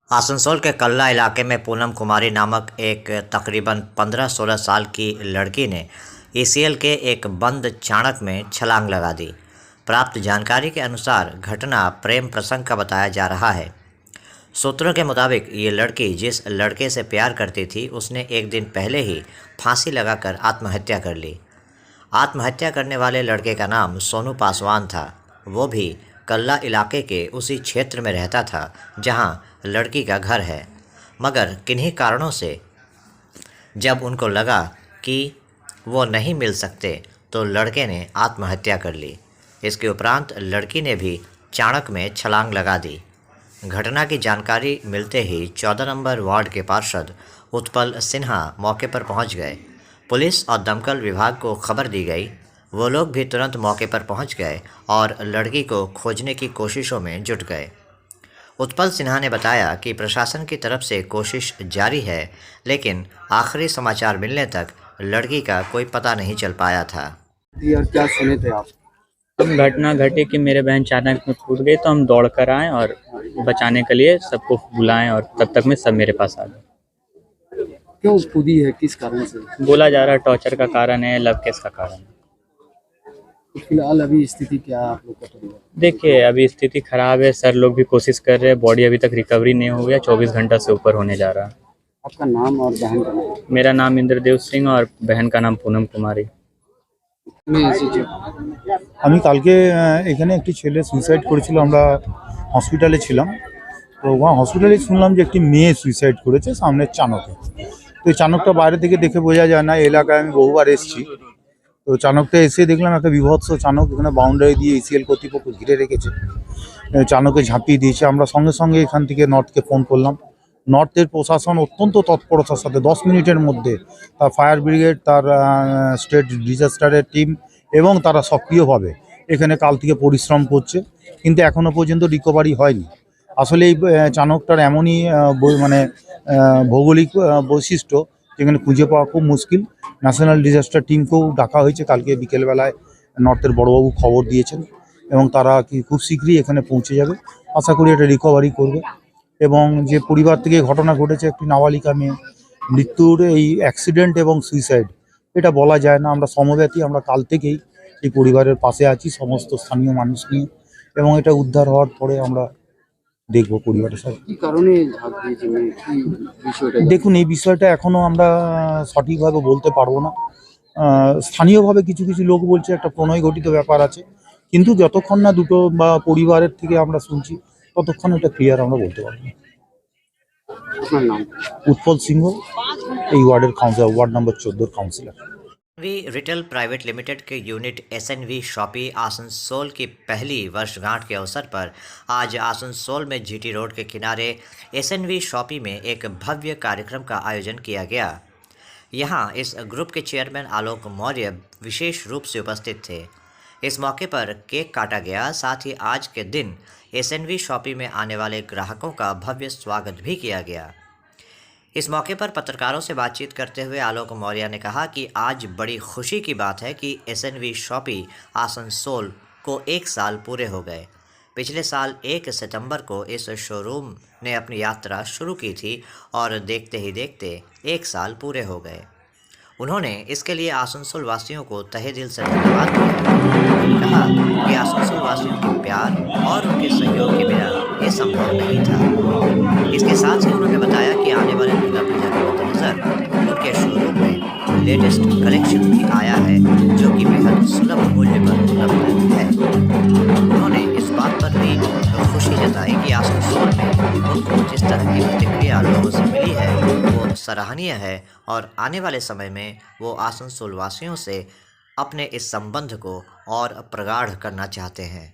आसनसोल के कल्ला इलाके में पूनम कुमारी नामक एक तकरीबन 15-16 साल की लड़की ने ईसीएल के एक बंद चाणक में छलांग लगा दी। प्राप्त जानकारी के अनुसार घटना प्रेम प्रसंग का बताया जा रहा है। सूत्रों के मुताबिक ये लड़की जिस लड़के से प्यार करती थी, उसने एक दिन पहले ही फांसी लगाकर आत्महत्या कर ली। आत्महत्या करने वाले लड़के का नाम सोनू पासवान था। वो भी कल्ला इलाके के उसी क्षेत्र में रहता था जहां लड़की का घर है, मगर किन्हीं कारणों से जब उनको लगा कि वो नहीं मिल सकते तो लड़के ने आत्महत्या कर ली। इसके उपरांत लड़की ने भी चाणक में छलांग लगा दी। घटना की जानकारी मिलते ही 14 नंबर वार्ड के पार्षद उत्पल सिन्हा मौके पर पहुंच गए। पुलिस और दमकल विभाग को खबर दी गई। वो लोग भी तुरंत मौके पर पहुंच गए और लड़की को खोजने की कोशिशों में जुट गए। उत्पल सिन्हा ने बताया कि प्रशासन की तरफ से कोशिश जारी है, लेकिन आखिरी समाचार मिलने तक लड़की का कोई पता नहीं चल पाया था। यार क्या सुने थे आप? घटना घटी कि मेरे बहन चाणक में कूद गई, तो हम दौड़ कर आए और बचाने के लिए सबको बुलाएं, और तब तक में सब मेरे पास आ गए। क्यों कूदी है, किस कारण से? बोला जा रहा है टॉर्चर का कारण है, लव केस का कारण है। तो फिलहाल अभी स्थिति क्या है आप लोग का परिवार? देखिए, अभी स्थिति खराब है। सर लोग भी कोशिश कर रहे हैं, बॉडी अभी तक रिकवरी नहीं हो गया, 24 घंटा से ऊपर होने जा रहा है। आपका नाम और बहन का नाम? मेरा नाम इंद्रदेव सिंह और बहन का नाम पूनम कुमारी। আমি কালকে এখানে একটি ছেলে সুইসাইড করেছিল। আমরা হসপিটালে ছিলাম, তো হসপিটালে শুনলাম যে একটি মেয়ে সুইসাইড করেছে সামনের চাণকে। তো এই চাণকটা বাইরে থেকে দেখে বোঝা যায় না। এলাকায় আমি বহুবার এসেছি, তো চাণকটা এসে দেখলাম একটা বিভৎস চাণক। এখানে বাউন্ডারি দিয়ে ইসিএল কর্তৃপক্ষ ঘিরে রেখেছে, চাণকে ঝাঁপিয়ে দিয়েছে। আমরা সঙ্গে সঙ্গে এখান থেকে নর্থকে ফোন করলাম। নর্থের প্রশাসন অত্যন্ত তৎপরতার সাথে 10 মিনিটের মধ্যে তার ফায়ার ব্রিগেড, তার স্টেট ডিজাস্টারের টিম এবং তারা সক্রিয়ভাবে এখানে কাল থেকে পরিশ্রম করছে, কিন্তু এখনও পর্যন্ত রিকভারি হয়নি। আসলে এই চাণকটার এমনই ভৌগোলিক বৈশিষ্ট্য যেখানে খুঁজে পাওয়া খুব মুশকিল। ন্যাশনাল ডিজাস্টার টিমকেও ডাকা হয়েছে। কালকে বিকেলবেলায় নর্থের বড়বাবু খবর দিয়েছেন এবং তারা খুব শীঘ্রই এখানে পৌঁছে যাবে। আশা করি এটা রিকভারি করবে। এবং যে পরিবার থেকে ঘটনা ঘটেছে, একটি নাবালিকা মেয়ে মৃত্যুর এই অ্যাক্সিডেন্ট এবং সুইসাইড, এটা বলা যায় না। আমরা সমব্যথী। আমরা কাল থেকেই এই পরিবারের পাশে আছি সমস্ত স্থানীয় মানুষ নিয়ে, এবং এটা উদ্ধার হওয়ার পরে আমরা দেখব পরিবারের সাথে কি কারণে ঝাঁপ দিয়েছে, মানে কি বিষয়টা? দেখুন, এই বিষয়টা এখনও আমরা সঠিকভাবে বলতে পারবো না। স্থানীয়ভাবে কিছু কিছু লোক বলছে একটা প্রণয় ঘটিত ব্যাপার আছে, কিন্তু যতক্ষণ না দুটো বা পরিবারের থেকে আমরা শুনছি ততক্ষণ এটা ক্লিয়ার আমরা বলতে পারবো না। আপনার নাম? उत्पल सिंह, এই ওয়ার্ডের councillor, ward number 14 councillor. Retail private limited के यूनिट एसएनवी शॉपी आसनसोल की पहली वर्षगांठ के अवसर पर आज आसनसोल में जीटी रोड के किनारे एसएनवी शॉपी में एक भव्य कार्यक्रम का आयोजन किया गया। यहां इस ग्रुप के चेयरमैन आलोक मौर्य विशेष रूप से उपस्थित थे। इस मौके पर केक काटा गया। साथ ही आज के दिन एसएनवी शॉपी में आने वाले ग्राहकों का भव्य स्वागत भी किया गया। इस मौके पर पत्रकारों से बातचीत करते हुए आलोक मौर्य ने कहा कि आज बड़ी खुशी की बात है कि एसएनवी शॉपी आसनसोल को 1 साल पूरे हो गए। पिछले साल 1 सितंबर को इस शोरूम ने अपनी यात्रा शुरू की थी और देखते ही देखते 1 साल पूरे हो गए। उन्होंने इसके लिए आसनसोल वासियों को तहे दिल से धन्यवाद दिया। उन्होंने कहा कि आसनसोल वासियों के प्यार और उनके सहयोग के बिना ये संभव नहीं था। इसके साथ ही उन्होंने बताया कि आने वाले दुर्गा पूजा के मद्देनजर उनके शोरूम में लेटेस्ट कलेक्शन भी आया है, जो कि बेहद सुलभ मूल्य पर उपलब्ध है। उन्होंने इस बात पर भी खुशी जताई कि आसनसोल में उनको जिस तरह की प्रतिक्रिया लोगों से मिली है वो सराहनीय है, और आने वाले समय में वो आसनसोल वासियों से अपने इस संबंध को और प्रगाढ़ करना चाहते हैं।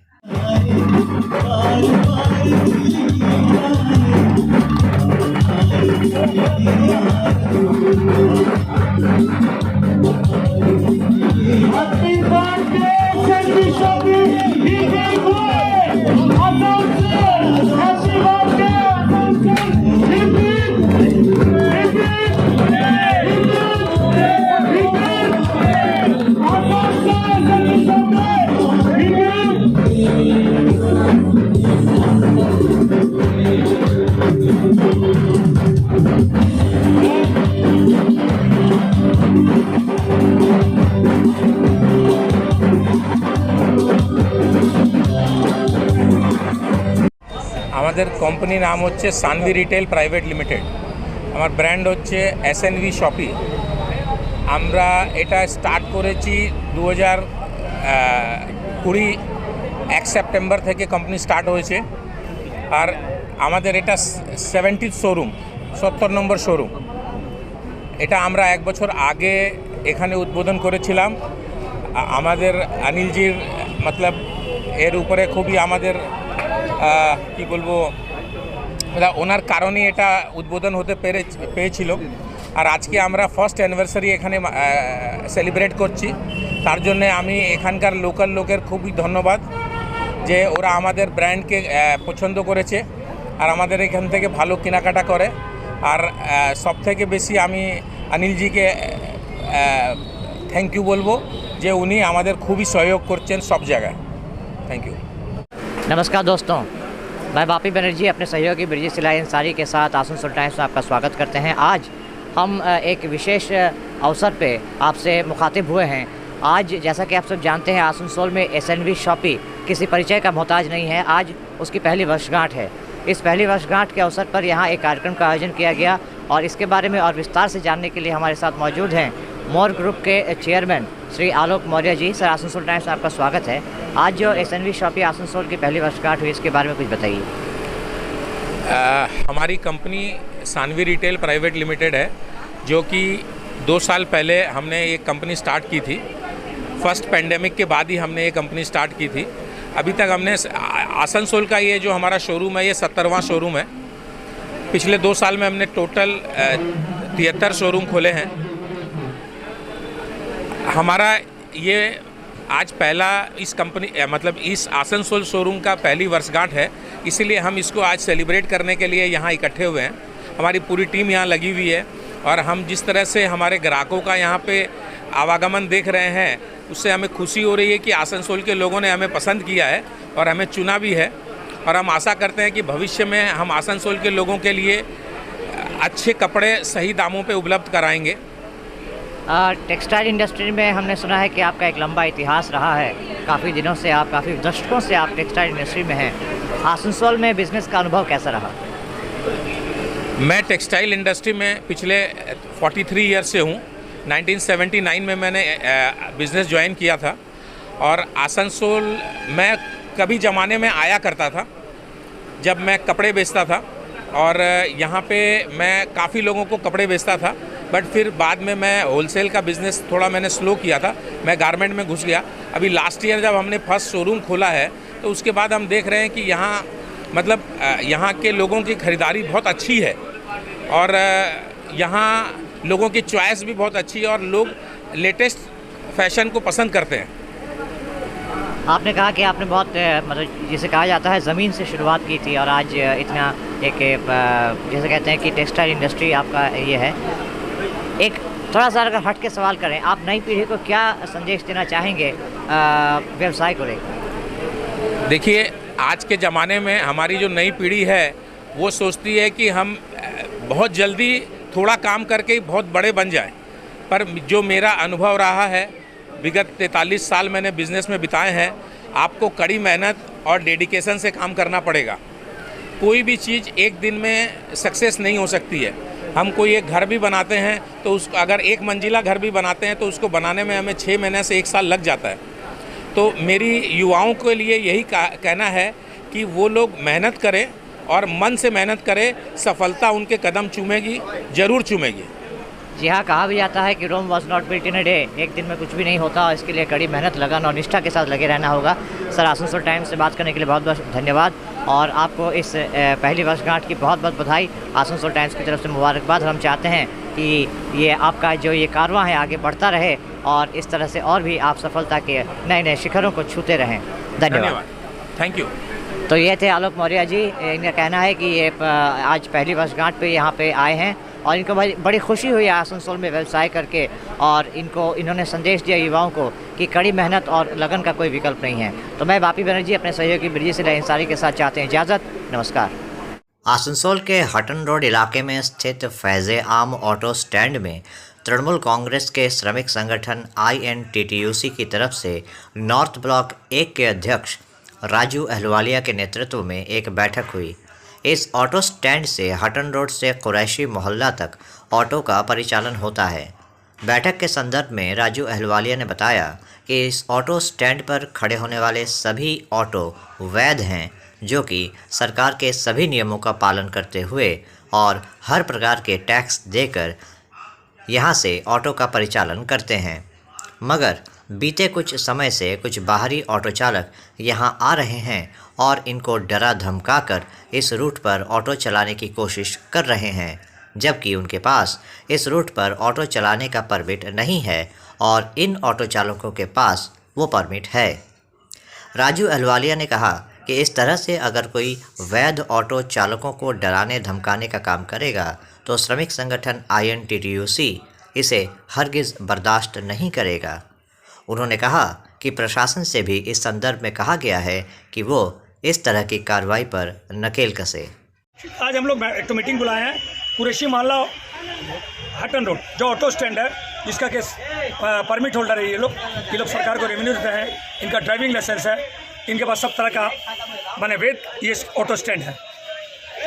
আমাদের কোম্পানি নাম হচ্ছে সানভি রিটেল প্রাইভেট লিমিটেড। আমার ব্র্যান্ড হচ্ছে এসএনভি শপি। আমরা এটা স্টার্ট করেছি 2020 1 সেপ্টেম্বর থেকে কোম্পানি স্টার্ট হয়েছে। আর আমাদের এটা 70 শোরুম, 70 নম্বর শোরুম। এটা আমরা 1 বছর আগে এখানে উদ্বোধন করেছিলাম। আমাদের অনিলজির মতলব এর উপরে খুবই আমাদের কি বলবো, ওনার কারণে এটা উদ্বোধন হতে পেরেছিল। আর আজকে আমরা ফার্স্ট অ্যানিভার্সারি এখানে সেলিব্রেট করছি। তার জন্য আমি এখানকার লোকাল লোকের খুবই ধন্যবাদ যে ওরা আমাদের ব্র্যান্ডকে পছন্দ করেছে আর আমাদের এখান থেকে ভালো কেনাকাটা করে। আর সবথেকে বেশি আমি অনিলজিকে থ্যাংক ইউ বলবো যে উনি আমাদের খুবই সহयोग করছেন সব জায়গায়। Thank you. नमस्कार दोस्तों, मैं बापी बनर्जी अपने सहयोगी ब्रिजेश सिलाई अंसारी के साथ आसनसोल टाइम्स में आपका स्वागत करते हैं। आज हम एक विशेष अवसर पे आपसे मुखातिब हुए हैं। आज जैसा कि आप सब जानते हैं, आसनसोल में एसएनवी शॉपी किसी परिचय का मोहताज नहीं है। आज उसकी पहली वर्षगांठ है। इस पहली वर्षगांठ के अवसर पर यहाँ एक कार्यक्रम का आयोजन किया गया और इसके बारे में और विस्तार से जानने के लिए हमारे साथ मौजूद हैं मोर ग्रुप के chairman Shri Alok Maurya ji. Sir, Asansol times में आपका स्वागत है। आज जो एसएनवी शॉपी आसनसोल की पहली वर्षगांठ हुई, इसके बारे में कुछ बताइए। हमारी company Sanvi retail private limited है, जो कि 2 साल पहले हमने ये कंपनी स्टार्ट की थी। फर्स्ट पैंडेमिक के बाद ही हमने ये कंपनी स्टार्ट की थी। अभी तक हमने आसनसोल का ये जो हमारा शोरूम है, ये 70वां शोरूम है। पिछले 2 साल में हमने टोटल 73 शोरूम खोले हैं। हमारा ये आज पहला इस कंपनी मतलब इस आसनसोल शोरूम का पहली वर्षगांठ है, इसीलिए हम इसको आज सेलिब्रेट करने के लिए यहाँ इकट्ठे हुए हैं। हमारी पूरी टीम यहाँ लगी हुई है और हम जिस तरह से हमारे ग्राहकों का यहाँ पे आवागमन देख रहे हैं, उससे हमें खुशी हो रही है कि आसनसोल के लोगों ने हमें पसंद किया है और हमें चुना भी है। और हम आशा करते हैं कि भविष्य में हम आसनसोल के लोगों के लिए अच्छे कपड़े सही दामों पे उपलब्ध कराएंगे। टेक्सटाइल इंडस्ट्री में हमने सुना है कि आपका एक लंबा इतिहास रहा है। काफ़ी दिनों से आप, काफ़ी दशकों से आप टेक्सटाइल इंडस्ट्री में हैं। आसनसोल में बिज़नेस का अनुभव कैसा रहा? मैं टेक्सटाइल इंडस्ट्री में पिछले 43 ईयर से हूँ। 1979 में मैंने बिज़नेस ज्वाइन किया था और आसनसोल मैं कभी ज़माने में आया करता था जब मैं कपड़े बेचता था और यहाँ पे मैं काफ़ी लोगों को कपड़े बेचता था। बट फिर बाद में मैं होलसेल का बिज़नेस थोड़ा मैंने स्लो किया था, मैं गारमेंट में घुस गया। अभी लास्ट ईयर जब हमने फर्स्ट शोरूम खोला है तो उसके बाद हम देख रहे हैं कि यहाँ मतलब यहाँ के लोगों की ख़रीदारी बहुत अच्छी है और यहाँ लोगों की चॉइस भी बहुत अच्छी है और लोग लेटेस्ट फैशन को पसंद करते हैं। आपने कहा कि आपने बहुत मतलब जिसे कहा जाता है ज़मीन से शुरुआत की थी और आज इतना एक जैसे कहते हैं कि टेक्सटाइल इंडस्ट्री आपका ये है। एक थोड़ा सा अगर हट के सवाल करें, आप नई पीढ़ी को क्या संदेश देना चाहेंगे व्यवसाय को लेकर? देखिए, आज के ज़माने में हमारी जो नई पीढ़ी है वो सोचती है कि हम बहुत जल्दी थोड़ा काम करके ही बहुत बड़े बन जाएं। पर जो मेरा अनुभव रहा है, विगत 43 साल मैंने बिज़नेस में बिताए हैं, आपको कड़ी मेहनत और डेडिकेशन से काम करना पड़ेगा। कोई भी चीज़ एक दिन में सक्सेस नहीं हो सकती है। हम कोई एक घर भी बनाते हैं तो उसको अगर 1 मंजिला घर भी बनाते हैं तो उसको बनाने में हमें 6 महीने से 1 साल लग जाता है। तो मेरी युवाओं के लिए यही कहना है कि वो लोग मेहनत करें और मन से मेहनत करें, सफलता उनके कदम चूमेगी, ज़रूर चूमेगी। जी हाँ, कहा भी जाता है कि Rome was not built in a day. एक दिन में कुछ भी नहीं होता और इसके लिए कड़ी मेहनत, लगन और निष्ठा के साथ लगे रहना होगा। सर, आसनसोल टाइम्स से बात करने के लिए बहुत बहुत धन्यवाद और आपको इस पहली वर्षगांठ की बहुत बहुत बधाई। आसनसोल टाइम्स की तरफ से मुबारकबाद। हम चाहते हैं कि ये आपका जो ये कारवां है आगे बढ़ता रहे और इस तरह से और भी आप सफलता के नए नए शिखरों को छूते रहें। धन्यवाद। Thank you. तो ये थे आलोक मौर्य जी। इनका कहना है कि ये आज पहली वर्षगांठ पे यहाँ पे आए हैं और इनको बड़ी खुशी हुई है आसनसोल में व्यवसाय करके और इन्होंने संदेश दिया युवाओं को कि कड़ी मेहनत और लगन का कोई विकल्प नहीं है। तो मैं बापी बनर्जी अपने सहयोगी ब्रिजेश सिलाई अंसारी के साथ चाहते हैं इजाज़त। नमस्कार। आसनसोल के हटन रोड इलाके में स्थित फैज़े आम ऑटो स्टैंड में तृणमूल कांग्रेस के श्रमिक संगठन INTTUC की तरफ से नॉर्थ ब्लॉक 1 के अध्यक्ष राजू अहलवालिया के नेतृत्व में एक बैठक हुई। इस ऑटो स्टैंड से हटन रोड से कुरैशी मोहल्ला तक ऑटो का परिचालन होता है। बैठक के संदर्भ में राजू अहलवालिया ने बताया कि इस ऑटो स्टैंड पर खड़े होने वाले सभी ऑटो वैध हैं, जो कि सरकार के सभी नियमों का पालन करते हुए और हर प्रकार के टैक्स देकर यहाँ से ऑटो का परिचालन करते हैं। मगर बीते कुछ समय से कुछ बाहरी ऑटो चालक यहाँ आ रहे हैं और इनको डरा धमकाकर इस रूट पर ऑटो चलाने की कोशिश कर रहे हैं, जबकि उनके पास इस रूट पर ऑटो चलाने का परमिट नहीं है और इन ऑटो चालकों के पास वो परमिट है। राजू अहलवालिया ने कहा कि इस तरह से अगर कोई वैध ऑटो चालकों को डराने धमकाने का काम करेगा तो श्रमिक संगठन INTTUC इसे हरगिज़ बर्दाश्त नहीं करेगा। उन्होंने कहा कि प्रशासन से भी इस संदर्भ में कहा गया है कि वो इस तरह की कार्रवाई पर नकेल कसे। आज हम लोग एक तो मीटिंग बुलाए हैं कुरैशी मोहल्ला हटन रोड, जो ऑटो स्टैंड है, जिसका के परमिट होल्डर है ये लोग सरकार को रेवेन्यू देते हैं, इनका ड्राइविंग लाइसेंस है, इनके पास सब तरह का माने वेद ये ऑटो स्टैंड है।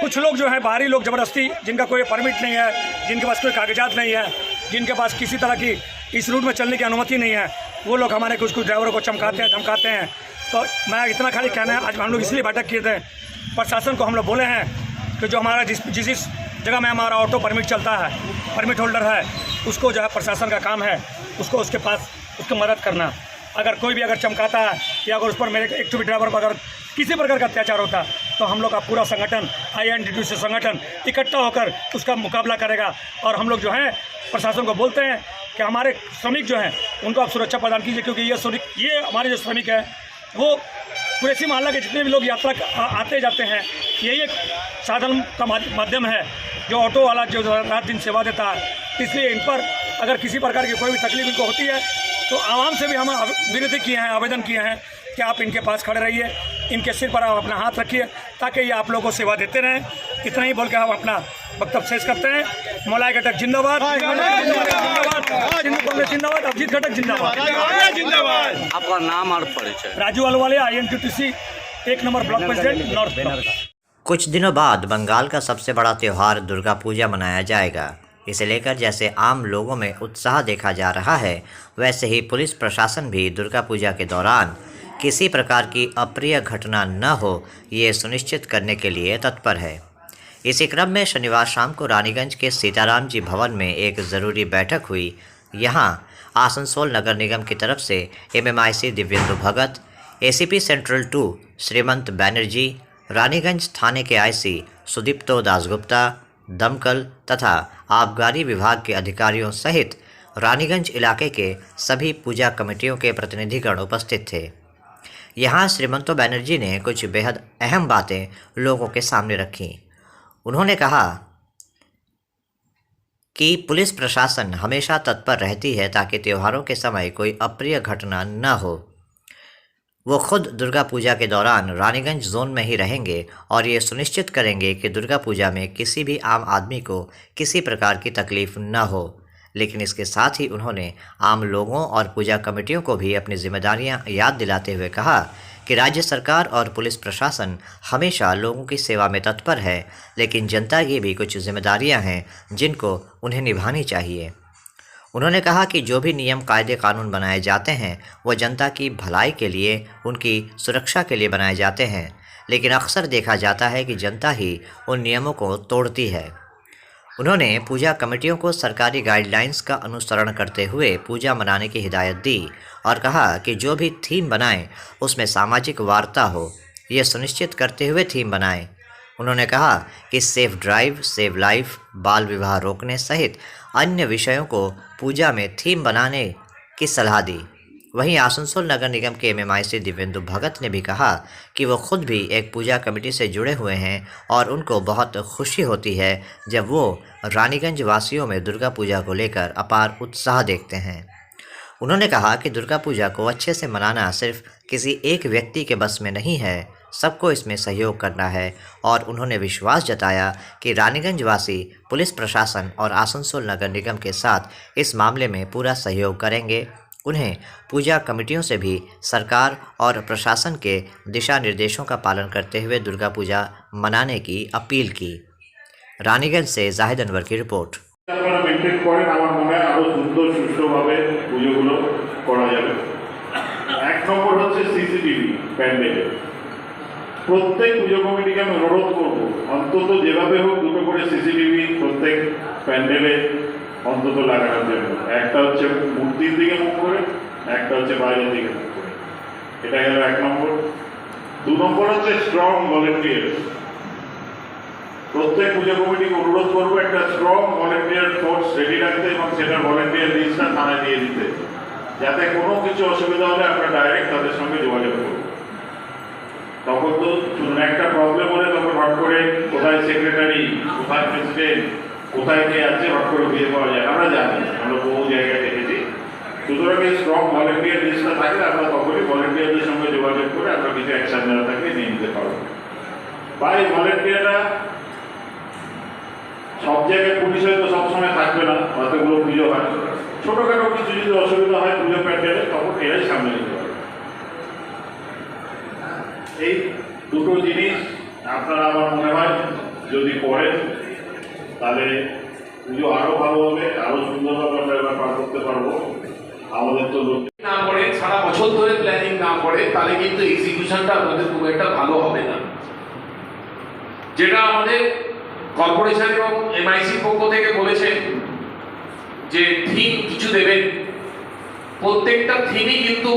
कुछ लोग जो है बाहरी लोग ज़बरदस्ती, जिनका कोई परमिट नहीं है, जिनके पास कोई कागजात नहीं है, जिनके पास किसी तरह की इस रूट में चलने की अनुमति नहीं है, वो लोग हमारे कुछ ड्राइवरों को चमकाते हैं धमकाते हैं। तो मैं इतना खाली कहना है, आज हम लोग इसलिए बैठक किए थे, प्रशासन को हम लोग बोले हैं कि जो हमारा जिस जगह में हमारा ऑटो परमिट चलता है, परमिट होल्डर है, उसको जो है प्रशासन का काम है उसको उसके पास उसकी मदद करना। अगर कोई भी अगर चमकाता है या अगर उस पर मेरे एक भी ड्राइवर पर अगर किसी प्रकार का अत्याचार होता तो हम लोग का पूरा संगठन INTTUC संगठन इकट्ठा होकर उसका मुकाबला करेगा। और हम लोग जो हैं प्रशासन को बोलते हैं कि हमारे श्रमिक जो हैं उनको आप सुरक्षा प्रदान कीजिए, क्योंकि ये हमारे जो श्रमिक हैं वो कुरैशी मोहल्ला के जितने भी लोग यात्रा आते जाते हैं, यही एक साधन का माध्यम है जो ऑटो वाला जो रात दिन सेवा देता है। इसलिए इन पर अगर किसी प्रकार की कोई भी तकलीफ इनको होती है तो आवाम से भी हम विनती किए हैं, आवेदन किए हैं कि आप इनके पास खड़े रहिए, इनके सिर पर आप अपना हाथ रखिए ताकि ये आप लोगों को सेवा देते रहें। इतना ही बोल के हम अपना वक्तव्य शेष करते हैं। मौलाए घटक जिंदाबाद, जिंदाबाद, अभिजीत घटक जिंदाबाद। आपका नाम और परिचय? Raju Ahluwalia, INTTUC 1 number block president north block. कुछ दिनों बाद बंगाल का सबसे बड़ा त्यौहार दुर्गा पूजा मनाया जाएगा। इसे लेकर जैसे आम लोगों में उत्साह देखा जा रहा है, वैसे ही पुलिस प्रशासन भी दुर्गा पूजा के दौरान किसी प्रकार की अप्रिय घटना न हो, ये सुनिश्चित करने के लिए तत्पर है। इसी क्रम में शनिवार शाम को रानीगंज के सीताराम जी भवन में एक ज़रूरी बैठक हुई। यहाँ आसनसोल नगर निगम की तरफ से MMIC दिव्येंदु भगत, ACP सेंट्रल 2 श्रीमंत बैनर्जी, रानीगंज थाने के IC सुदीप्तो दासगुप्ता, दमकल तथा आबकारी विभाग के अधिकारियों सहित रानीगंज इलाके के सभी पूजा कमेटियों के प्रतिनिधिगण उपस्थित थे। यहाँ श्रीमंतो बैनर्जी ने कुछ बेहद अहम बातें लोगों के सामने रखीं। उन्होंने कहा कि पुलिस प्रशासन हमेशा तत्पर रहती है ताकि त्योहारों के समय कोई अप्रिय घटना न हो। वो खुद दुर्गा पूजा के दौरान रानीगंज जोन में ही रहेंगे और ये सुनिश्चित करेंगे कि दुर्गा पूजा में किसी भी आम आदमी को किसी प्रकार की तकलीफ़ न हो। लेकिन इसके साथ ही उन्होंने आम लोगों और पूजा कमेटियों को भी अपनी जिम्मेदारियां याद दिलाते हुए कहा कि राज्य सरकार और पुलिस प्रशासन हमेशा लोगों की सेवा में तत्पर है, लेकिन जनता की भी कुछ जिम्मेदारियां हैं जिनको उन्हें निभानी चाहिए। उन्होंने कहा कि जो भी नियम कायदे कानून बनाए जाते हैं वो जनता की भलाई के लिए, उनकी सुरक्षा के लिए बनाए जाते हैं, लेकिन अक्सर देखा जाता है कि जनता ही उन नियमों को तोड़ती है। उन्होंने पूजा कमेटियों को सरकारी गाइडलाइंस का अनुसरण करते हुए पूजा मनाने की हिदायत दी और कहा कि जो भी थीम बनाएं उसमें सामाजिक वार्ता हो, ये सुनिश्चित करते हुए थीम बनाएं। उन्होंने कहा कि सेफ ड्राइव, सेव लाइफ, बाल विवाह रोकने सहित अन्य विषयों को पूजा में थीम बनाने की सलाह दी। वहीं आसनसोल नगर निगम के MMIC दिव्येंदु भगत ने भी कहा कि वो खुद भी एक पूजा कमेटी से जुड़े हुए हैं और उनको बहुत खुशी होती है जब वो रानीगंज वासियों में दुर्गा पूजा को लेकर अपार उत्साह देखते हैं। उन्होंने कहा कि दुर्गा पूजा को अच्छे से मनाना सिर्फ किसी एक व्यक्ति के बस में नहीं है, सबको इसमें सहयोग करना है और उन्होंने विश्वास जताया कि रानीगंज वासी पुलिस प्रशासन और आसनसोल नगर निगम के साथ इस मामले में पूरा सहयोग करेंगे उन्हें पूजा कमेटियों से भी सरकार और प्रशासन के दिशा निर्देशों का पालन करते हुए दुर्गा पूजा मनाने की अपील की। रानीगंज से जाहिद अनवर की रिपोर्ट। আপনারা মেনটেন করেন, আমার মনে হয় আরো সুন্দর সুষ্ঠুভাবে পুজোগুলো করা যাবে। এক নম্বর হচ্ছে সিসিটিভি প্যান্ডেলে। প্রত্যেক পুজো কমিটিকে আমি অনুরোধ করব অন্তত যেভাবে হোক দুটো করে সিসিটিভি প্রত্যেক প্যান্ডেলে অন্তত লাগানোর জন্য। একটা হচ্ছে মূর্তির দিকে মুখ করে, একটা হচ্ছে বাইরের দিকে মুখ করে। এটা গেল এক নম্বর। দু নম্বর হচ্ছে স্ট্রং ভলেন্টিয়ার। প্রত্যেক পুজো কমিটিকে অনুরোধ করবো একটা স্ট্রং ভলেন্টিয়ার ফোর্স রেডি রাখতে এবং সেটা ভলেন্টিয়ার লিস্টটা থানায় দিয়ে দিতে, যাতে কোনো কিছু অসুবিধা হলে আমরা ডাইরেক্ট তাদের সঙ্গে যোগাযোগ করব। তখন তো শুনুন একটা প্রবলেম হলে তখন হট করে কোথায় সেক্রেটারি, কোথায় প্রেসিডেন্ট, কোথায় কে আছে হট করে দিয়ে পাওয়া যায়, আমরা জানি, আমরা বহু জায়গায় দেখেছি। সুতরাং এই স্ট্রং ভলেন্টিয়ার লিস্টটা থাকলে আমরা তখনই ভলেন্টিয়ারদের সঙ্গে যোগাযোগ করে আমরা কিছু অ্যাকশন নেওয়া থাকে নিয়ে নিতে পারবো। বা এই ভলেন্টিয়াররা সব জায়গায় পুলিশ হয়তো সবসময় থাকবে না, অতগুলো পুজো হয়, ছোটোখাটো কিছু যদি অসুবিধা হয় পুজো প্যান্ডেলে তখন এরাই সামনে নিতে পারে। এই দুটো জিনিস আপনারা আমার মনে হয় যদি করেন তাহলে পুজো আরও ভালো হবে, আরও সুন্দরভাবে আমরা এবার পার করতে পারবো। আমাদের তো না করে সারা বছর ধরে প্ল্যানিং না করে তাহলে কিন্তু এক্সিকিউশনটা আমাদের খুব একটা ভালো হবে না। যেটা আমাদের কর্পোরেশন এবং এমআইসির পক্ষ থেকে বলেছে যে থিম কিছু দেবেন, প্রত্যেকটা থিমই কিন্তু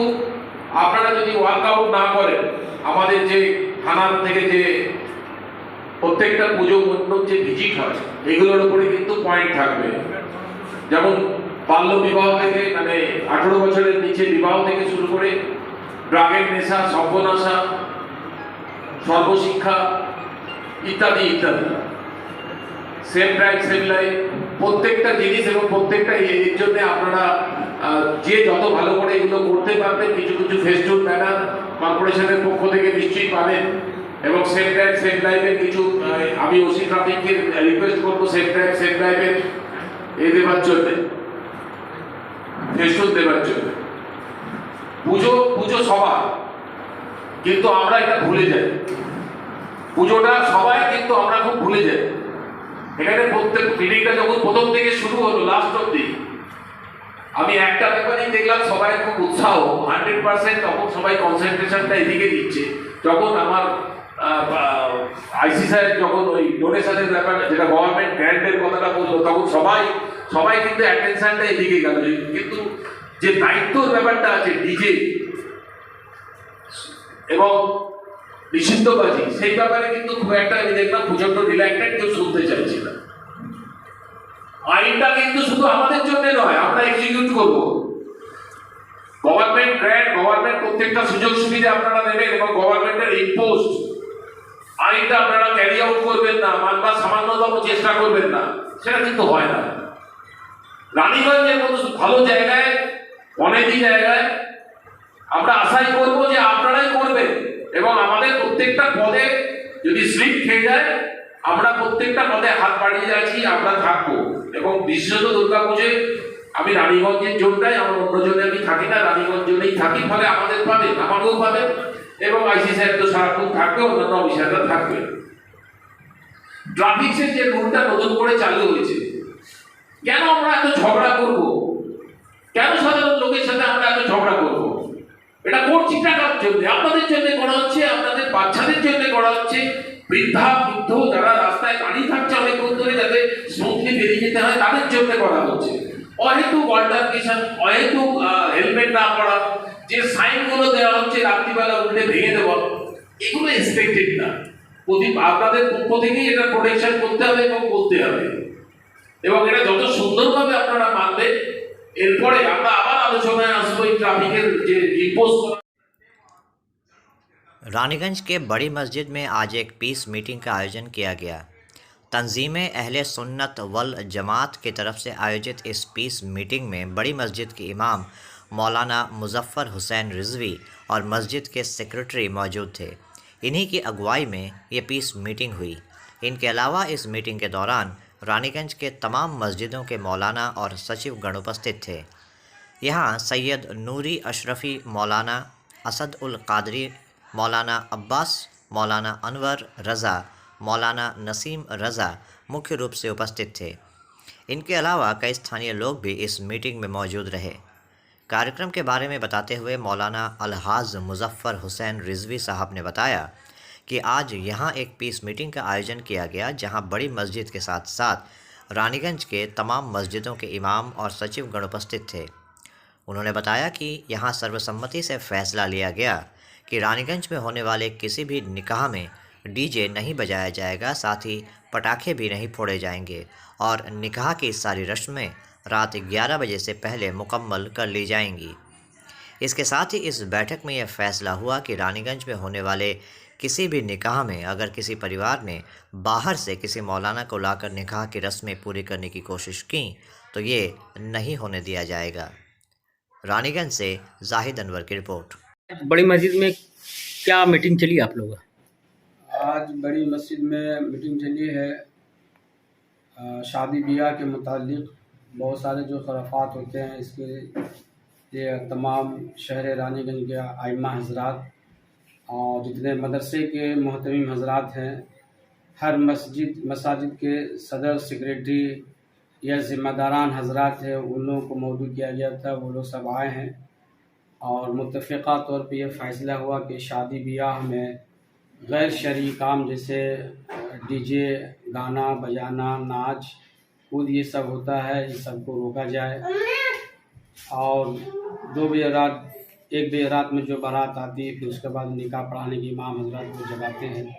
আপনারা যদি ওয়ার্কআউট না করেন, আমাদের যে থানার থেকে যে প্রত্যেকটা পুজো মণ্ডপ যে ভিজিট হয় এগুলোর উপরে কিন্তু পয়েন্ট থাকবে। যেমন বাল্য বিবাহ থেকে মানে 18 বছরের নিচে বিবাহ থেকে শুরু করে ড্রাগের নেশা, সর্বনাশা, সর্বশিক্ষা ইত্যাদি ইত্যাদি, সেম রাইট সেম লাইফ, প্রত্যেকটা জিনিস এবং প্রত্যেকটা এর জন্য আপনারা যে যত ভালো করে এগুলো করতে পারবেন কিছু কিছু ফেস্টুন ব্যানার কর্পোরেশনের পক্ষ থেকে নিশ্চয়ই পাবেন। এবং সেম রাইট সেম লাইফের কিছু আমি ওসি ট্রাফিককে রিকোয়েস্ট করবো সেম রাইট সেম লাইফের দেওয়ার জন্য, ফেস্টুন দেওয়ার জন্য। পুজো সবার, কিন্তু আমরা এটা ভুলে যাই। পুজোটা সবাই কিন্তু আমরা খুব ভুলে যাই। এখানে প্রত্যেক মিটিংটা যখন প্রথম থেকে শুরু হলো লাস্ট অব্দি আমি একটা ব্যাপারেই দেখলাম সবাই খুব উৎসাহ 100%, তখন সবাই কনসেন্ট্রেশনটা এদিকে দিচ্ছে। যখন আমার আইসি সাহেব যখন ওই ডোনেশনের ব্যাপারটা যেটা গভর্নমেন্ট গ্র্যান্টের কথাটা বললো তখন সবাই কিন্তু অ্যাটেনশনটা এদিকে গেল। কিন্তু যে দায়িত্বর ব্যাপারটা আছে ডিজে এবং নিষিদ্ধবাজি, সেই ব্যাপারে কিন্তু খুব একটা আমি দেখলাম প্রচন্ড রিল্যাক্টেড, কেউ শুনতে চাইছি না। আইনটা কিন্তু শুধু আমাদের জন্য নয়, আমরা এক্সিকিউট করবো। গভর্নমেন্ট গ্র্যান্ট, গভর্নমেন্ট প্রত্যেকটা সুযোগ সুবিধা আপনারা নেবেন এবং গভর্নমেন্টের ইম্পোস্ট আইনটা আপনারা ক্যারি আউট করবেন না, মানবার সামান্যতম চেষ্টা করবেন না, সেটা কিন্তু হয় না। রানীগঞ্জের মতো ভালো জায়গায়, অনেকই জায়গায় আমরা আশাই করবো যে আপনারাই করবেন এবং আমাদের প্রত্যেকটা পদে যদি স্লিপ খেয়ে যায় আমরা প্রত্যেকটা পদে হাত বাড়িয়ে যাচ্ছি, আমরা থাকবো। এবং বিশেষত দুর্গা পুজোয় আমি রানীগঞ্জের জোনটাই, আমার অন্য জোনে আমি থাকি না, রানীগঞ্জ জোনেই থাকি, ফলে আমাদের পাবেন, আমাকেও পাবেন এবং আইসি সাহেব তো সারাক্ষণ থাকবে, অন্যান্য অফিসাররা থাকবে। ট্রাফিক্সের যে রুলটা নতুন করে চালু হয়েছে, কেন আমরা এত ঝগড়া করব? কেন সাধারণ লোকের সাথে আমরা এত ঝগড়া করব? এটা করছি টাকার জন্য, আপনাদের জন্য করা হচ্ছে, আপনাদের বাচ্চাদের জন্য করা হচ্ছে। বৃদ্ধ যারা রাস্তায় দাঁড়িয়ে থাকছে অনেকক্ষণ ধরে, যাতে স্মুথলি বেরিয়ে যেতে হয়, তাদের জন্য করা হচ্ছে। অহেতুক অল্টারনেশন, অহেতুক হেলমেট না পরা, যে সাইনগুলো দেওয়া হচ্ছে রাত্রিবেলা উল্টে ভেঙে দেওয়া, এগুলো এক্সপেক্টেড না। আপনাদের পক্ষ থেকেই এটা প্রোটেকশন করতে হবে এবং করতে হবে, এবং এটা যত সুন্দরভাবে আপনারা মানবেন এরপরে আমরা আবার আলোচনায় আসবো এই ট্রাফিকের যে ইম্পোজ। रानीगंज के बड़ी मस्जिद में आज एक पीस मीटिंग का आयोजन किया गया। तंजीम अहले सुन्नत वल जमात की तरफ से आयोजित इस पीस मीटिंग में बड़ी मस्जिद के इमाम मौलाना मुजफ्फर हुसैन रिजवी और मस्जिद के सेक्रेटरी मौजूद थे। इन्हीं की अगुवाई में ये पीस मीटिंग हुई। इनके अलावा इस मीटिंग के दौरान रानीगंज के तमाम मस्जिदों के मौलाना और सचिव गण उपस्थित थे। यहाँ सैयद नूरी अशरफी, मौलाना असद उल कादरी, मौलाना अब्बास, मौलाना अनवर रज़ा, मौलाना नसीम रज़ा मुख्य रूप से उपस्थित थे। इनके अलावा कई स्थानीय लोग भी इस मीटिंग में मौजूद रहे। कार्यक्रम के बारे में बताते हुए मौलाना अलहाज मुजफ्फर हुसैन रिजवी साहब ने बताया कि आज यहाँ एक पीस मीटिंग का आयोजन किया गया, जहाँ बड़ी मस्जिद के साथ साथ रानीगंज के तमाम मस्जिदों के इमाम और सचिव गण उपस्थित थे। उन्होंने बताया कि यहाँ सर्वसम्मति से फैसला लिया गया कि रानीगंज में होने वाले किसी भी निकाह में डीजे नहीं बजाया जाएगा, साथ ही पटाखे भी नहीं फोड़े जाएंगे और निकाह की सारी रस्में रात 11 बजे से पहले मुकम्मल कर ली जाएंगी। इसके साथ ही इस बैठक में यह फैसला हुआ कि रानीगंज में होने वाले किसी भी निकाह में अगर किसी परिवार ने बाहर से किसी मौलाना को लाकर निकाह की रस्में पूरी करने की कोशिश की तो ये नहीं होने दिया जाएगा। रानीगंज से जाहिद अनवर की रिपोर्ट। बड़ी मस्जिद में क्या मीटिंग चली आप लोग? आज बड़ी मस्जिद में मीटिंग चली है शादी ब्याह के मुतालिक। बहुत सारे जो खराफात होते हैं इसके लिए तमाम शहर रानीगंज के आइम्मा हजरात और जितने मदरसे के मोहतरम हजरात हैं, हर मसाजिद के सदर सेक्रेटरी या ज़िम्मेदारान हजरात हैं, उन लोगों को मौजूद किया गया था। वो लोग सब आए हैं और मुत्तफ़िक़ा तौर पे ये फ़ैसला हुआ कि शादी ब्याह में गैर शरई काम जैसे डीजे, गाना बजाना, नाच कूद ये सब होता है, इस सब को रोका जाए। और 2 बजे रात 1 बजे रात में जो बारात आती है फिर उसके बाद निकाह पढ़ाने की इमाम हज़रात को जगाते हैं।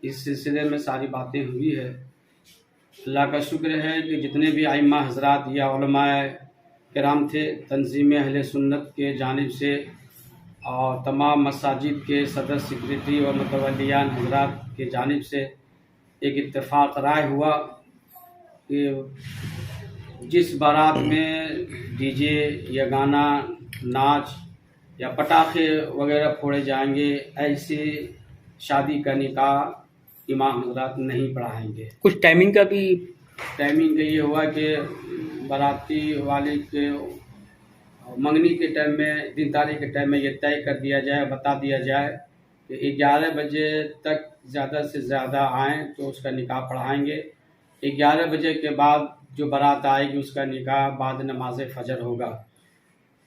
इस सिलसिले में सारी बातें हुई है। अल्लाह का शुक्र है कि जितने भी आइम्मा हज़रात या उलमाए किराम थे, तंज़ीम अहले सुन्नत के जानिब से और तमाम मसाजिद के सदर सेक्रेटरी और मुतवल्लियान हज़रात के जानिब से एक इत्तेफाक राय हुआ कि जिस बारात में डीजे या गाना, नाच या पटाखे वगैरह फोड़े जाएंगे, ऐसी शादी का निकाह इमाम हज़रात नहीं पढ़ाएंगे। कुछ टाइमिंग का भी टाइमिंग का ये हुआ कि बाराती वाले के मंगनी के टाइम में, दिन तारीख के टाइम में ये तय कर दिया जाए, बता दिया जाए कि 11 बजे तक ज़्यादा से ज़्यादा आएँ तो उसका निकाह पढ़ाएंगे। 11 बजे के बाद जो बारात आएगी उसका निकाह बाद नमाज फ़जर होगा।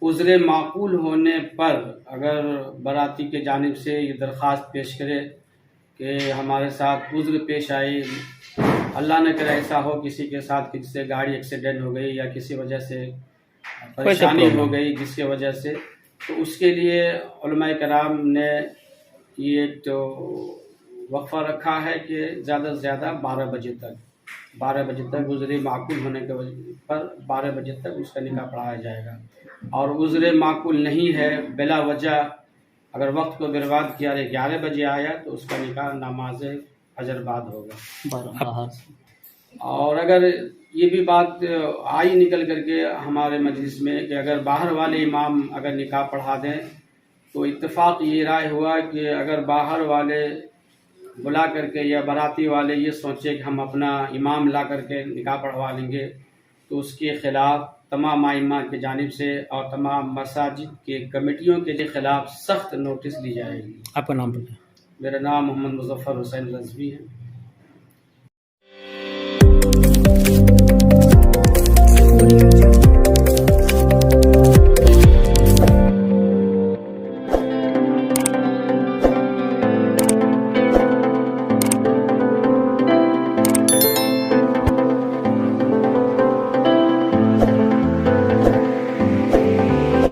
उज़्र माकूल होने पर अगर बाराती के जानिब से ये दरख्वास्त पेश करे कि हमारे साथ उज़्र पेश आई, अल्लाह न करे ऐसा हो किसी के साथ किसी से गाड़ी एक्सीडेंट हो गई या किसी वजह से परेशानी हो गई जिसके वजह से, तो उसके लिए उलमाए कराम ने ये तो वक्फ़ा रखा है कि ज़्यादा से ज़्यादा 12 बजे तक उज़्र माकूल होने के पर 12 बजे तक उसका निकाह पढ़ाया जाएगा। और उज़्र माकूल नहीं है, बिला वजह अगर वक्त को बर्बाद किया 11 बजे आया तो उसका निकाह नमाज फजर बाद होगा। और अगर ये भी बात आई निकल करके हमारे मजलिस में कि अगर बाहर वाले इमाम अगर निकाह पढ़ा दें तो इत्तेफाक ये राय हुआ कि अगर बाहर वाले बुला करके या बाराती वाले ये सोचे कि हम अपना इमाम ला करके निकाह पढ़वा लेंगे तो उसके ख़िलाफ़ तमाम आइम्मा की जानिब से और तमाम मसाजिद के कमेटियों के ख़िलाफ़ सख्त नोटिस दी जाएगी। आपका नाम बताएं। मेरा नाम मोहम्मद मुजफ्फर हुसैन रिजवी है।